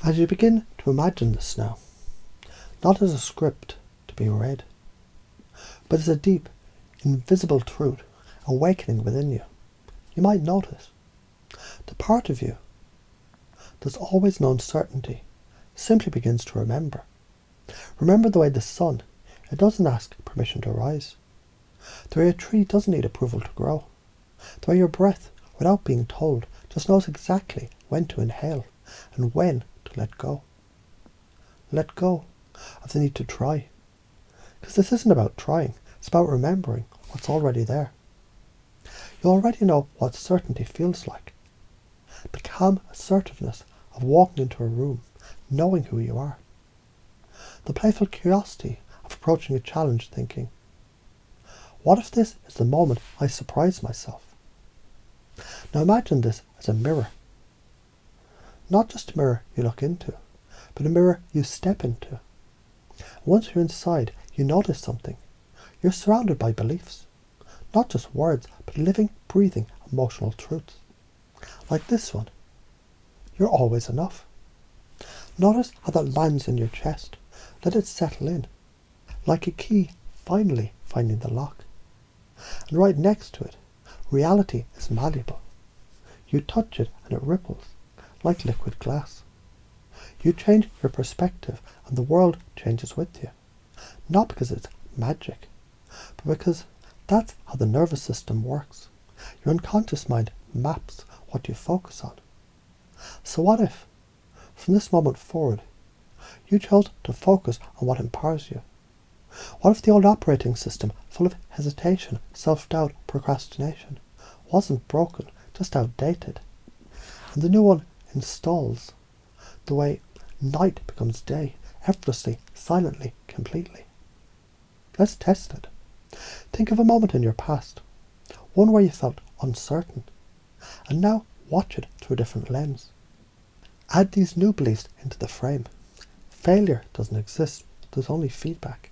As you begin to imagine this now, not as a script to be read, but as a deep, invisible truth awakening within you, you might notice the part of you that's always known certainty simply begins to remember. Remember the way the sun, it doesn't ask permission to rise. The way a tree doesn't need approval to grow. The way your breath, without being told, just knows exactly when to inhale and when to let go. Let go of the need to try. Because this isn't about trying, it's about remembering what's already there. You already know what certainty feels like. The calm assertiveness of walking into a room, knowing who you are. The playful curiosity of approaching a challenge thinking, what if this is the moment I surprise myself? Now imagine this as a mirror. Not just a mirror you look into, but a mirror you step into. Once you're inside, you notice something. You're surrounded by beliefs. Not just words, but living, breathing, emotional truths. Like this one. You're always enough. Notice how that lands in your chest. Let it settle in. Like a key finally finding the lock. And right next to it, reality is malleable. You touch it and it ripples, like liquid glass. You change your perspective and the world changes with you. Not because it's magic, but because that's how the nervous system works. Your unconscious mind maps what you focus on. So what if, from this moment forward, you chose to focus on what empowers you? What if the old operating system, full of hesitation, self-doubt, procrastination, wasn't broken, just outdated, and the new one installs the way night becomes day, effortlessly, silently, completely? Let's test it. Think of a moment in your past, one where you felt uncertain, and now watch it through a different lens. Add these new beliefs into the frame. Failure doesn't exist, there's only feedback.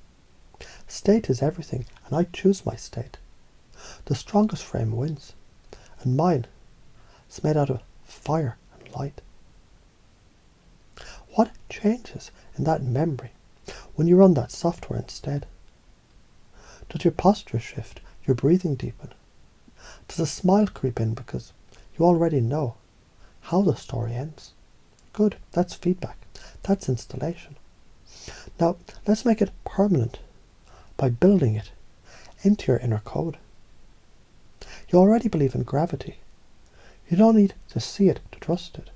State is everything, and I choose my state. The strongest frame wins, and mine is made out of fire and light. What changes in that memory when you run that software instead? Does your posture shift, your breathing deepen? Does a smile creep in because you already know how the story ends? Good, that's feedback. That's installation. Now, let's make it permanent by building it into your inner code. You already believe in gravity. You don't need to see it to trust it.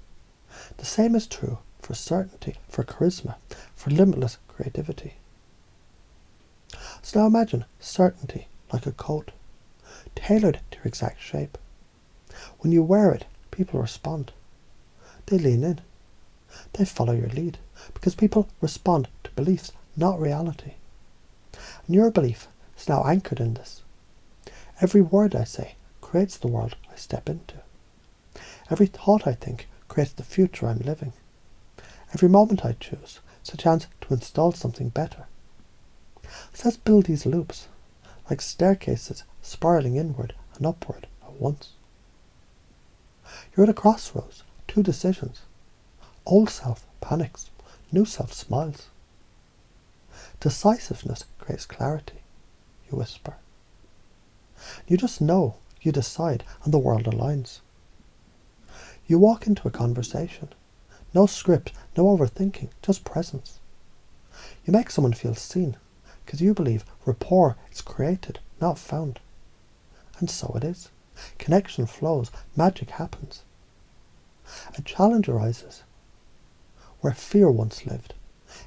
The same is true for certainty, for charisma, for limitless creativity. So now imagine certainty like a coat, tailored to your exact shape. When you wear it, people respond. They lean in. They follow your lead, because people respond to beliefs, not reality. And your belief is now anchored in this. Every word I say creates the world I step into. Every thought I think creates the future I'm living. Every moment I choose is a chance to install something better. So let's build these loops, like staircases spiraling inward and upward at once. You're at a crossroads, two decisions. Old self panics, new self smiles. Decisiveness creates clarity, you whisper. You just know, you decide, and the world aligns. You walk into a conversation. No script, no overthinking, just presence. You make someone feel seen, because you believe rapport is created, not found. And so it is. Connection flows, magic happens. A challenge arises where fear once lived.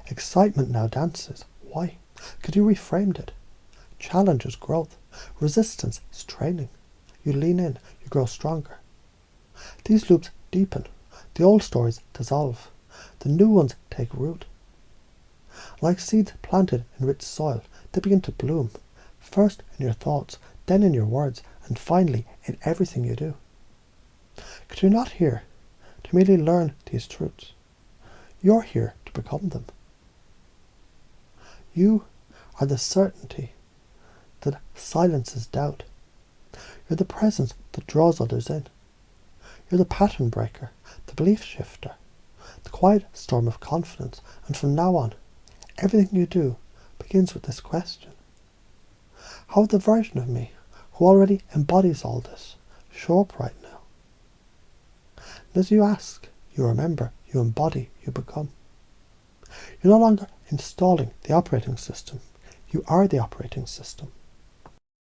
Excitement now dances. Why? Because you reframed it. Challenge is growth. Resistance is training. You lean in, you grow stronger. These loops deepen. The old stories dissolve. The new ones take root. Like seeds planted in rich soil, they begin to bloom. First in your thoughts, then in your words, and finally in everything you do. Because you're not here to merely learn these truths. You're here to become them. You are the certainty that silences doubt. You're the presence that draws others in. You're the pattern breaker, the belief shifter, the quiet storm of confidence, and from now on, everything you do begins with this question. How would the version of me, who already embodies all this, show up right now? And as you ask, you remember, you embody, you become. You're no longer installing the operating system. You are the operating system.